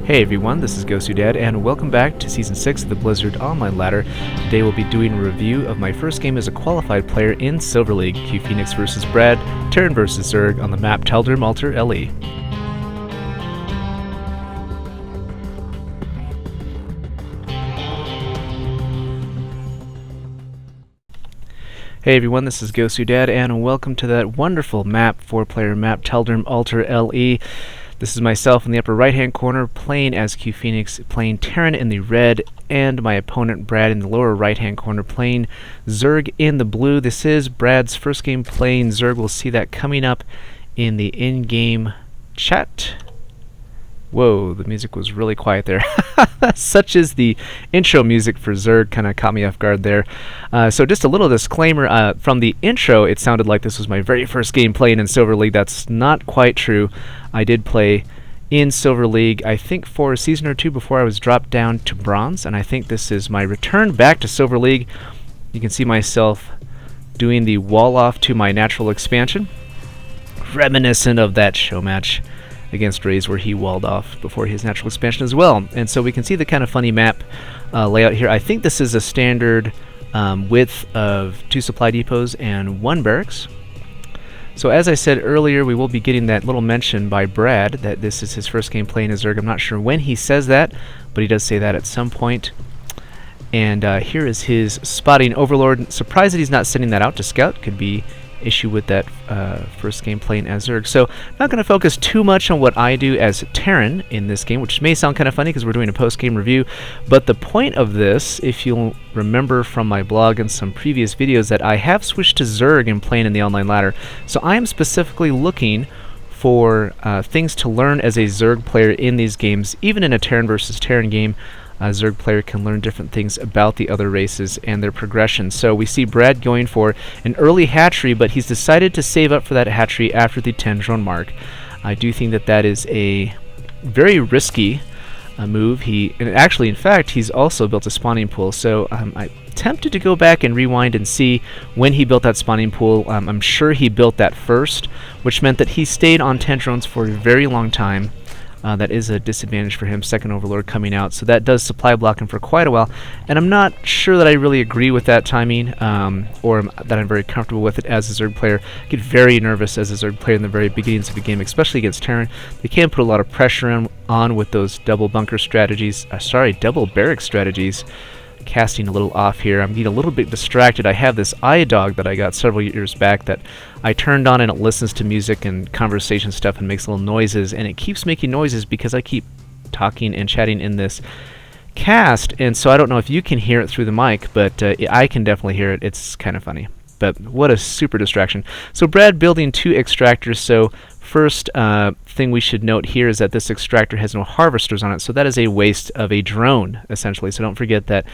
Hey everyone, this is GosuDad, and welcome back to Season 6 of the Blizzard Online Ladder. Today we'll be doing a review of my first game as a qualified player in Silver League, CuePhoenix vs. Brad, Terran vs. Zerg on the map Tal'darim Altar LE. Hey everyone, this is GosuDad, and welcome to that wonderful map, 4-player map, Tal'darim Altar LE. This is myself in the upper right-hand corner, playing as CuePhoenix, playing Terran in the red, and my opponent Brad in the lower right-hand corner, playing Zerg in the blue. This is Brad's first game playing Zerg. We'll see that coming up in the in-game chat. Whoa, the music was really quiet there. Such is the intro music for Zerg, kind of caught me off guard there. So just a little disclaimer, from the intro it sounded like this was my very first game playing in Silver League. That's not quite true. I did play in Silver League, I think for a season or two before I was dropped down to Bronze, and I think this is my return back to Silver League. You can see myself doing the wall off to my natural expansion, reminiscent of that show match against Rays where he walled off before his natural expansion as well. And so we can see the kind of funny map layout here. I think this is a standard width of 2 supply depots and 1 barracks. So as I said earlier, we will be getting that little mention by Brad that this is his first game playing as Zerg. I'm not sure when he says that, but he does say that at some point. And here is his spotting overlord. Surprised that he's not sending that out to scout. Could be issue with that first game playing as Zerg. So not going to focus too much on what I do as Terran in this game, which may sound kind of funny because we're doing a post-game review, but the point of this, if you'll remember from my blog and some previous videos, that I have switched to Zerg and playing in the online ladder. So I am specifically looking for things to learn as a Zerg player in these games. Even in a Terran versus Terran game, a Zerg player can learn different things about the other races and their progression. So we see Brad going for an early hatchery, but he's decided to save up for that hatchery after the 10 drone mark. I do think that that is a very risky move. In fact, he's also built a spawning pool. So I'm tempted to go back and rewind and see when he built that spawning pool. I'm sure he built that first, which meant that he stayed on 10 drones for a very long time. That is a disadvantage for him, second overlord coming out, so that does supply block him for quite a while, and I'm not sure that I really agree with that timing, or that I'm very comfortable with it as a Zerg player. I get very nervous as a Zerg player in the very beginnings of the game, especially against Terran. They can put a lot of pressure on with those double bunker strategies, double barrack strategies. Casting a little off here. I'm getting a little bit distracted. I have this iDog that I got several years back that I turned on, and it listens to music and conversation stuff and makes little noises, and it keeps making noises because I keep talking and chatting in this cast, and so I don't know if you can hear it through the mic, but I can definitely hear it. It's kind of funny, but what a super distraction. So Brad building 2 extractors. So first thing we should note here is that this extractor has no harvesters on it, so that is a waste of a drone, essentially. So don't forget that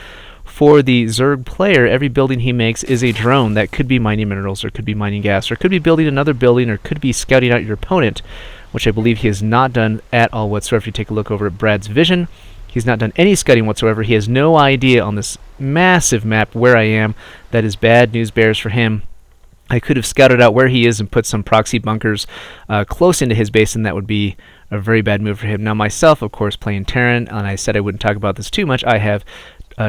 for the Zerg player, every building he makes is a drone that could be mining minerals, or could be mining gas, or could be building another building, or could be scouting out your opponent, which I believe he has not done at all whatsoever. If you take a look over at Brad's vision, he's not done any scouting whatsoever. He has no idea on this massive map where I am. That is bad news bears for him. I could have scouted out where he is and put some proxy bunkers close into his base, and that would be a very bad move for him. Now myself, of course, playing Terran, and I said I wouldn't talk about this too much, I have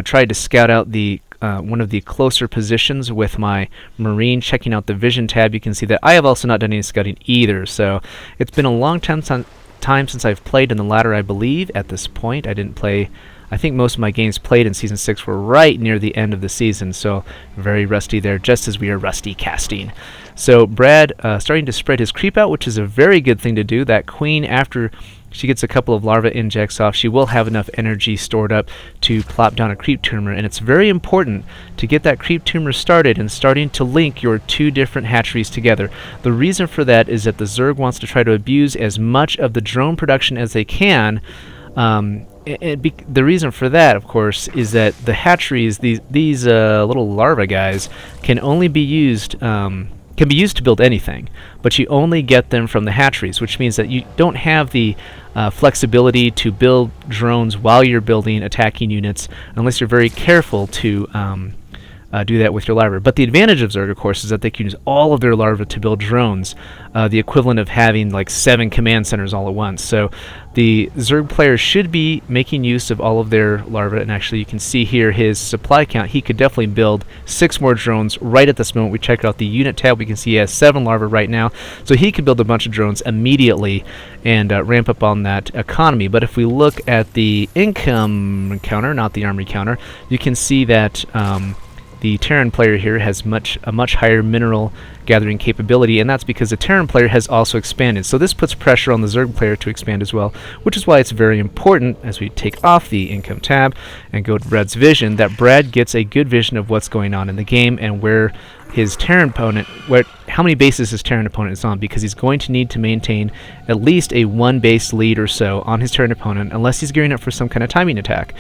tried to scout out the one of the closer positions with my Marine, checking out the vision tab. You can see that I have also not done any scouting either, so it's been a long time since I've played in the ladder, I believe, at this point. I didn't play... I think most of my games played in Season 6 were right near the end of the season, so very rusty there, just as we are rusty casting. So Brad starting to spread his creep out, which is a very good thing to do. That queen, after she gets a couple of larva injects off, she will have enough energy stored up to plop down a creep tumor, and it's very important to get that creep tumor started and starting to link your 2 different hatcheries together. The reason for that is that the Zerg wants to try to abuse as much of the drone production as they can. The reason for that, of course, is that the hatcheries, these little larva guys, can only be used to build anything, but you only get them from the hatcheries, which means that you don't have the flexibility to build drones while you're building attacking units, unless you're very careful to do that with your larvae. But the advantage of Zerg, of course, is that they can use all of their larvae to build drones, the equivalent of having like 7 command centers all at once. So the Zerg player should be making use of all of their larvae, and actually you can see here his supply count. He could definitely build 6 more drones right at this moment. We check out the unit tab, we can see he has 7 larvae right now, so he could build a bunch of drones immediately and ramp up on that economy. But if we look at the income counter, not the army counter, you can see that the Terran player here has a much higher mineral gathering capability, and that's because the Terran player has also expanded. So this puts pressure on the Zerg player to expand as well, which is why it's very important, as we take off the income tab and go to Brad's vision, that Brad gets a good vision of what's going on in the game and where his Terran opponent, how many bases his Terran opponent is on, because he's going to need to maintain at least a 1 base lead or so on his Terran opponent, unless he's gearing up for some kind of timing attack.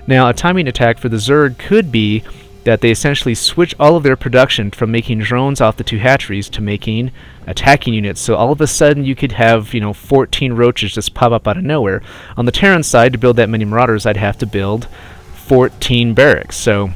Now, a timing attack for the Zerg could be that they essentially switch all of their production from making drones off the 2 hatcheries to making attacking units. So all of a sudden you could have, 14 roaches just pop up out of nowhere. On the Terran side, to build that many marauders, I'd have to build 14 barracks. So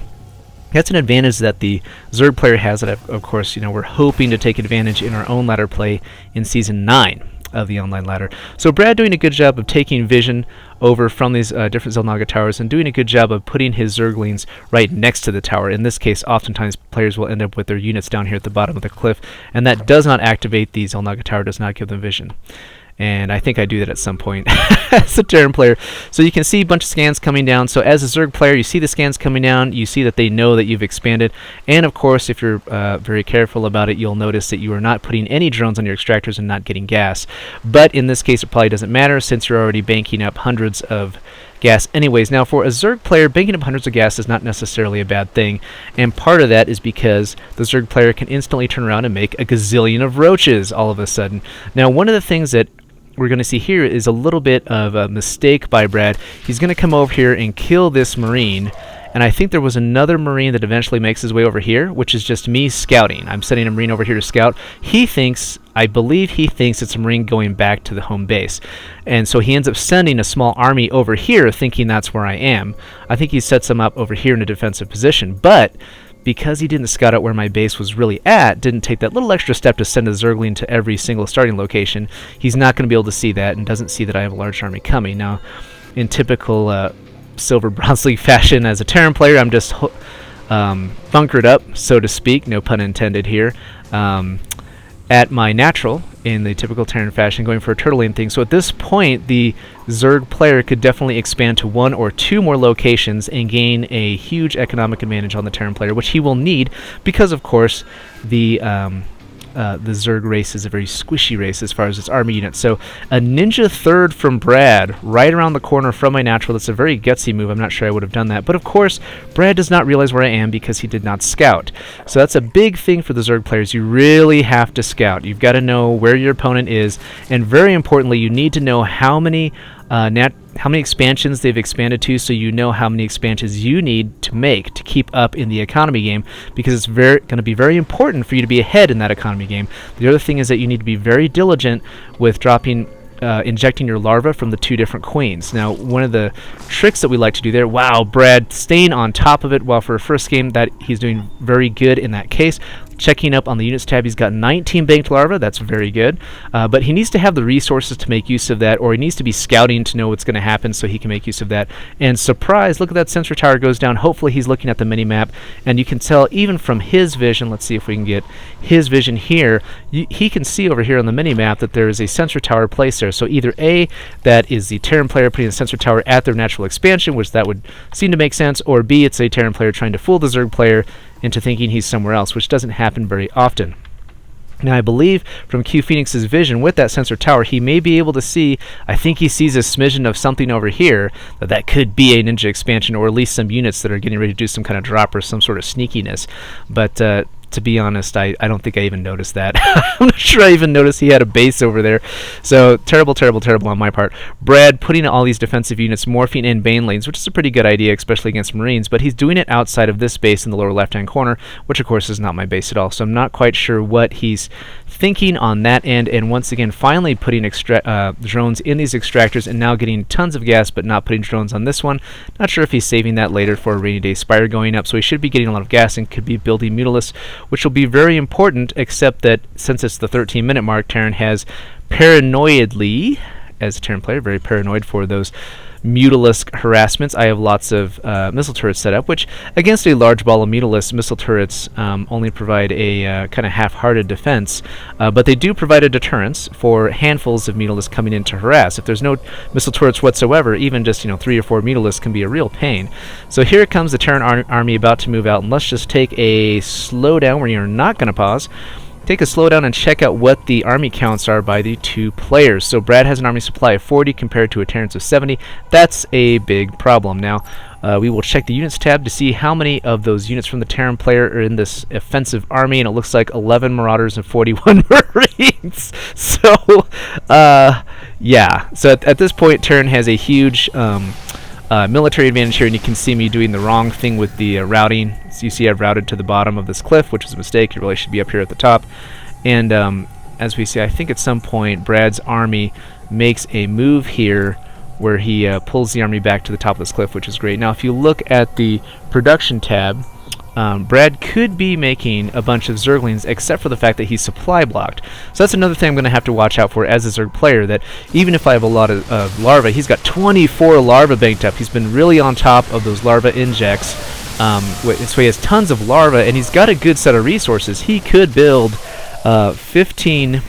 that's an advantage that the Zerg player has that, of course, we're hoping to take advantage in our own ladder play in Season 9 of the online ladder. So Brad doing a good job of taking vision over from these different Xel'Naga towers and doing a good job of putting his Zerglings right next to the tower. In this case, oftentimes players will end up with their units down here at the bottom of the cliff, and that does not activate the Xel'Naga tower, does not give them vision. And I think I do that at some point as a Terran player. So you can see a bunch of scans coming down. So as a Zerg player, you see the scans coming down. You see that they know that you've expanded. And of course, if you're very careful about it, you'll notice that you are not putting any drones on your extractors and not getting gas. But in this case, it probably doesn't matter since you're already banking up hundreds of gas anyways. Now, for a Zerg player, banking up hundreds of gas is not necessarily a bad thing, and part of that is because the Zerg player can instantly turn around and make a gazillion of roaches all of a sudden. Now, one of the things that we're going to see here is a little bit of a mistake by Brad. He's going to come over here and kill this Marine, and I think there was another Marine that eventually makes his way over here, which is just me scouting. I'm sending a Marine over here to scout. I believe he thinks it's a Marine going back to the home base. And so he ends up sending a small army over here thinking that's where I am. I think he sets them up over here in a defensive position. But because he didn't scout out where my base was really at, didn't take that little extra step to send a Zergling to every single starting location, he's not going to be able to see that and doesn't see that I have a large army coming. Now, in typical Silver Bronze League fashion as a Terran player, I'm just bunkered up, so to speak, no pun intended here, at my natural in the typical Terran fashion, going for a turtle lane thing. So at this point, the Zerg player could definitely expand to 1 or 2 more locations and gain a huge economic advantage on the Terran player, which he will need because, of course, the Zerg race is a very squishy race as far as its army units. So a ninja third from Brad right around the corner from my natural. That's a very gutsy move. I'm not sure I would have done that. But of course, Brad does not realize where I am because he did not scout. So that's a big thing for the Zerg players. You really have to scout. You've got to know where your opponent is. And very importantly, you need to know how many expansions they've expanded to, so you know how many expansions you need to make to keep up in the economy game, because it's going to be very important for you to be ahead in that economy game. The other thing is that you need to be very diligent with injecting your larva from the 2 different queens. Now, one of the tricks that we like to do there, wow, Brad staying on top of it, while for a first game that he's doing very good in that case. Checking up on the units tab, he's got 19 banked larvae. That's very good. But he needs to have the resources to make use of that, or he needs to be scouting to know what's going to happen so he can make use of that. And surprise, look at that sensor tower goes down. Hopefully he's looking at the mini-map, and you can tell even from his vision, let's see if we can get his vision here, he can see over here on the mini-map that there is a sensor tower placed there. So either A, that is the Terran player putting a sensor tower at their natural expansion, which that would seem to make sense, or B, it's a Terran player trying to fool the Zerg player into thinking he's somewhere else, which doesn't happen very often. Now, I believe from CuePhoenix's vision with that sensor tower, he may be able to see, I think he sees a smidgen of something over here, that could be a ninja expansion, or at least some units that are getting ready to do some kind of drop or some sort of sneakiness. But to be honest, I don't think I even noticed that. I'm not sure I even noticed he had a base over there. So terrible, terrible, terrible on my part. Brad putting all these defensive units morphing in Bane lanes, which is a pretty good idea, especially against Marines, but he's doing it outside of this base in the lower left-hand corner, which of course is not my base at all. So I'm not quite sure what he's thinking on that end, and once again finally putting drones in these extractors and now getting tons of gas but not putting drones on this one. Not sure if he's saving that later for a rainy day spire going up, so he should be getting a lot of gas and could be building Mutalisks, which will be very important, except that since it's the 13-minute mark, Terran has paranoidly, as a Terran player, very paranoid for those Mutalisk harassments. I have lots of missile turrets set up, which against a large ball of Mutalisks, missile turrets only provide a kind of half-hearted defense, but they do provide a deterrence for handfuls of Mutalisks coming in to harass. If there's no missile turrets whatsoever, even just 3 or 4 Mutalisks can be a real pain. So here comes the Terran army about to move out, and let's just take a slowdown where you're not going to pause. Take a slowdown and check out what the army counts are by the two players. So Brad has an army supply of 40 compared to a Terran's of 70. That's a big problem. Now, we will check the units tab to see how many of those units from the Terran player are in this offensive army, and it looks like 11 Marauders and 41 Marines. So, yeah. So at this point, Terran has a huge military advantage here, and you can see me doing the wrong thing with the routing. So you see I've routed to the bottom of this cliff, which is a mistake. It really should be up here at the top. And as we see, I think at some point Brad's army makes a move here where he pulls the army back to the top of this cliff, which is great. Now if you look at the production tab, Brad could be making a bunch of Zerglings, except for the fact that he's supply blocked. So that's another thing I'm going to have to watch out for as a Zerg player, that even if I have a lot of larvae, he's got 24 larvae banked up. He's been really on top of those larva injects. So he has tons of larvae, and he's got a good set of resources. He could build 15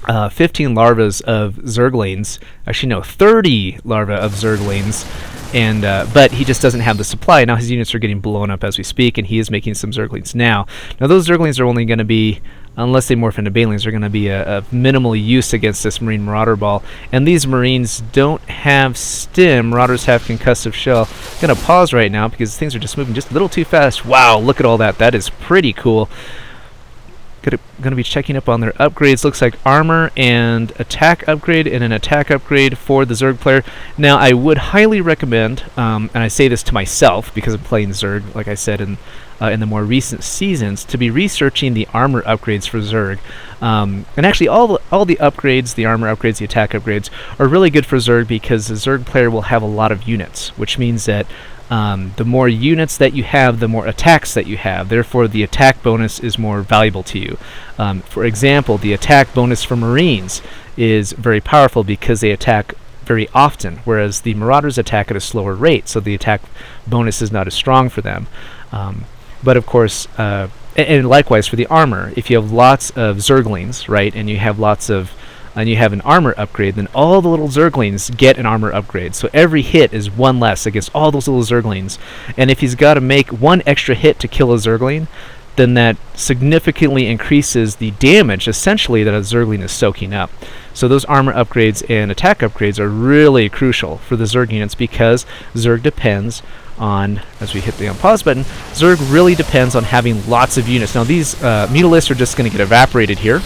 larvas of Zerglings. Actually, no, 30 larvae of Zerglings. And but he just doesn't have the supply. Now his units are getting blown up as we speak, and he is making some Zerglings now. Now those Zerglings are only going to be, unless they morph into Banelings, they're going to be a minimal use against this Marine Marauder ball. And these Marines don't have stim. Marauders have concussive shell. I'm going to pause right now because things are just moving just a little too fast. Wow, look at all that. That is pretty cool. Going to be checking up on their upgrades. Looks like armor and attack upgrade and an attack upgrade for the Zerg player. Now I would highly recommend, and I say this to myself because I'm playing Zerg, like I said in the more recent seasons, to be researching the armor upgrades for Zerg. And actually all the upgrades, the armor upgrades, the attack upgrades, are really good for Zerg because the Zerg player will have a lot of units, which means that the more units that you have, the more attacks that you have. Therefore, the attack bonus is more valuable to you. For example, the attack bonus for Marines is very powerful because they attack very often, whereas the Marauders attack at a slower rate, so the attack bonus is not as strong for them. But of course, and likewise for the armor, if you have lots of Zerglings, right, and you have an armor upgrade, then all the little Zerglings get an armor upgrade. So every hit is one less against all those little Zerglings. And if he's got to make one extra hit to kill a Zergling, then that significantly increases the damage, essentially, that a Zergling is soaking up. So those armor upgrades and attack upgrades are really crucial for the Zerg units because Zerg depends on, as we hit the unpause button, Zerg really depends on having lots of units. Now these Mutalisks are just going to get evaporated here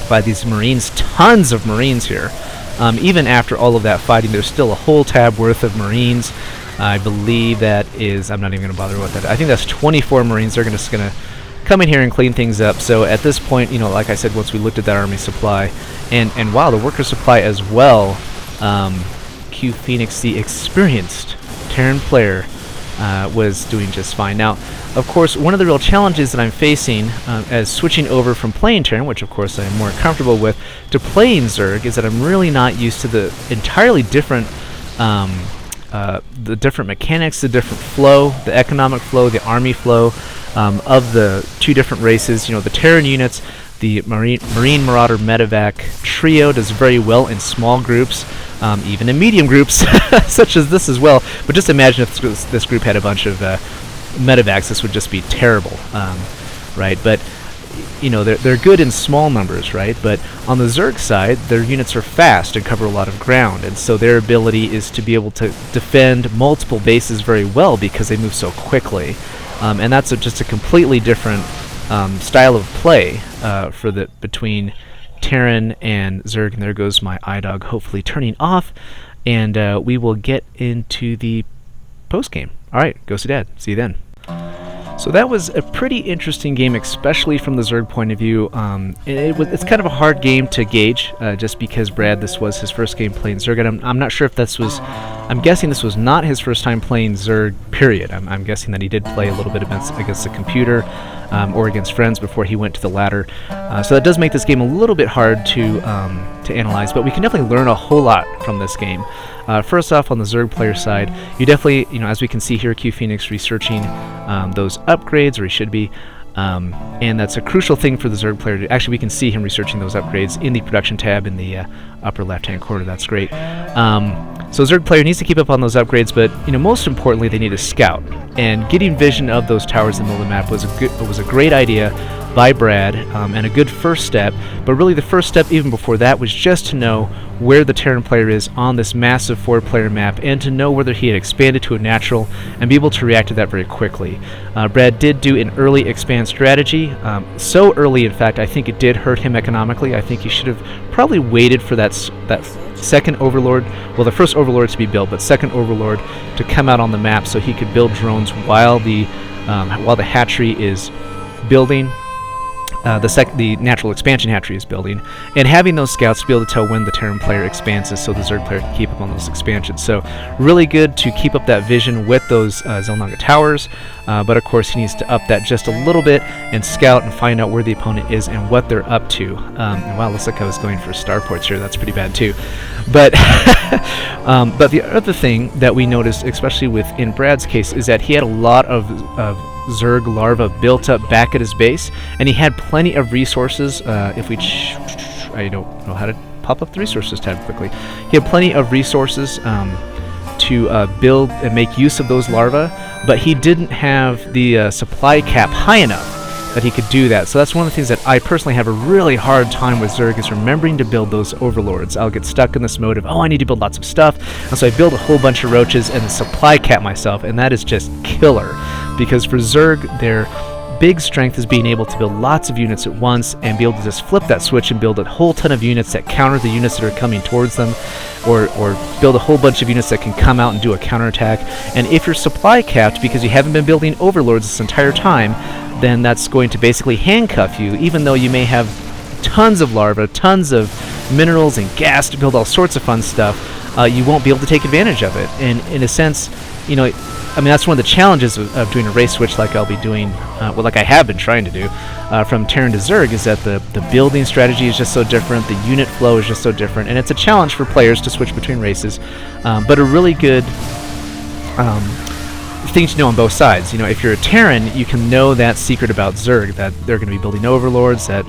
by these Marines. Tons of Marines here. Even after all of that fighting, there's still a whole tab worth of Marines. I believe that is, I'm not even going to bother with that. I think that's 24 Marines. They're just going to come in here and clean things up. So at this point, like I said, once we looked at that army supply, and wow, the worker supply as well, CuePhoenix, the experienced Terran player, was doing just fine. Now, of course, one of the real challenges that I'm facing as switching over from playing Terran, which of course I'm more comfortable with, to playing Zerg, is that I'm really not used to the entirely different mechanics, the different flow, the economic flow, the army flow of the two different races. The Terran units, the Marine Marauder Medevac trio does very well in small groups, even in medium groups, such as this as well. But just imagine if this group had a bunch of Medevacs, this would just be terrible, right? But they're good in small numbers, right? But on the Zerg side, their units are fast and cover a lot of ground, and so their ability is to be able to defend multiple bases very well because they move so quickly. And that's just a completely different style of play between Terran and Zerg. And there goes my iDog hopefully turning off, and we will get into the post game. All right, GosuDad, see you then. So that was a pretty interesting game, especially from the Zerg point of view. It's kind of a hard game to gauge, just because Brad, this was his first game playing Zerg, and I'm not sure if this was... I'm guessing this was not his first time playing Zerg, period. I'm guessing that he did play a little bit against the computer, or against friends before he went to the ladder. So that does make this game a little bit hard to analyze, but we can definitely learn a whole lot from this game. First off, on the Zerg player side, you definitely, as we can see here, CuePhoenix researching those upgrades, or he should be, and that's a crucial thing for the Zerg player. Actually, we can see him researching those upgrades in the production tab in the upper left-hand corner. That's great. So Zerg player needs to keep up on those upgrades, but most importantly, they need to scout. And getting vision of those towers in the middle of the map was a great idea by Brad, and a good first step. But really, the first step, even before that, was just to know where the Terran player is on this massive 4-player map, and to know whether he had expanded to a natural and be able to react to that very quickly. Brad did do an early expand strategy, so early, in fact, I think it did hurt him economically. I think he should have probably waited for that second Overlord, well, the first Overlord to be built, but second Overlord to come out on the map so he could build drones while the hatchery is building. The natural expansion hatchery is building, and having those scouts to be able to tell when the Terran player expands so the Zerg player can keep up on those expansions. So really good to keep up that vision with those Xel'Naga towers, but of course he needs to up that just a little bit and scout and find out where the opponent is and what they're up to. And wow, looks like I was going for starports here. That's pretty bad too. But but the other thing that we noticed, especially in Brad's case, is that he had a lot of Zerg larva built up back at his base, and he had plenty of resources. If we I don't know how to pop up the resources tab quickly. He had plenty of resources to build and make use of those larvae, but he didn't have the supply cap high enough that he could do that. So that's one of the things that I personally have a really hard time with Zerg, is remembering to build those overlords. I'll get stuck in this mode of, I need to build lots of stuff, and so I build a whole bunch of roaches and then supply cap myself, and that is just killer. Because for Zerg, their big strength is being able to build lots of units at once and be able to just flip that switch and build a whole ton of units that counter the units that are coming towards them, or build a whole bunch of units that can come out and do a counterattack. And if you're supply capped because you haven't been building overlords this entire time, then that's going to basically handcuff you, even though you may have tons of larvae, tons of minerals and gas to build all sorts of fun stuff. You won't be able to take advantage of it. And in a sense, that's one of the challenges of doing a race switch like I'll be doing, like I have been trying to do, from Terran to Zerg, is that the building strategy is just so different, the unit flow is just so different, and it's a challenge for players to switch between races, but a really good thing to know on both sides. If you're a Terran, you can know that secret about Zerg, that they're going to be building overlords, that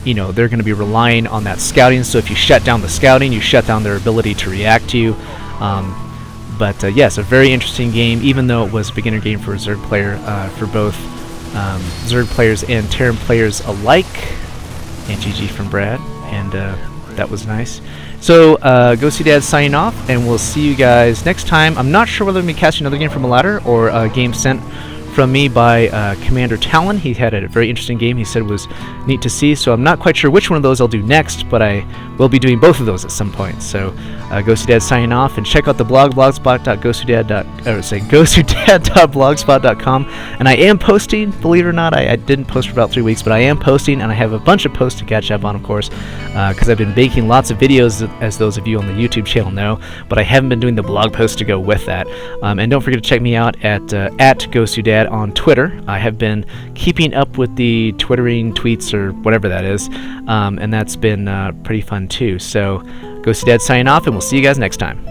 they're going to be relying on that scouting, so if you shut down the scouting, you shut down their ability to react to you. But yes, a very interesting game, even though it was a beginner game for a Zerg player, for both Zerg players and Terran players alike. And GG from Brad, and that was nice. So, GosuDad signing off, and we'll see you guys next time. I'm not sure whether I'm going to be casting another game from a ladder or a game sent from me by Commander Talon. He had a very interesting game he said was neat to see, so I'm not quite sure which one of those I'll do next, but I will be doing both of those at some point. So GosuDad signing off, and check out the blog, GosuDad.blogspot.com, and I am posting, believe it or not, I didn't post for about 3 weeks, but I am posting, and I have a bunch of posts to catch up on, of course, because I've been making lots of videos, as those of you on the YouTube channel know, but I haven't been doing the blog posts to go with that. And don't forget to check me out at GosuDad on Twitter. I have been keeping up with the twittering tweets, or whatever that is, and that's been pretty fun too. So GosuDad signing off, and we'll see you guys next time.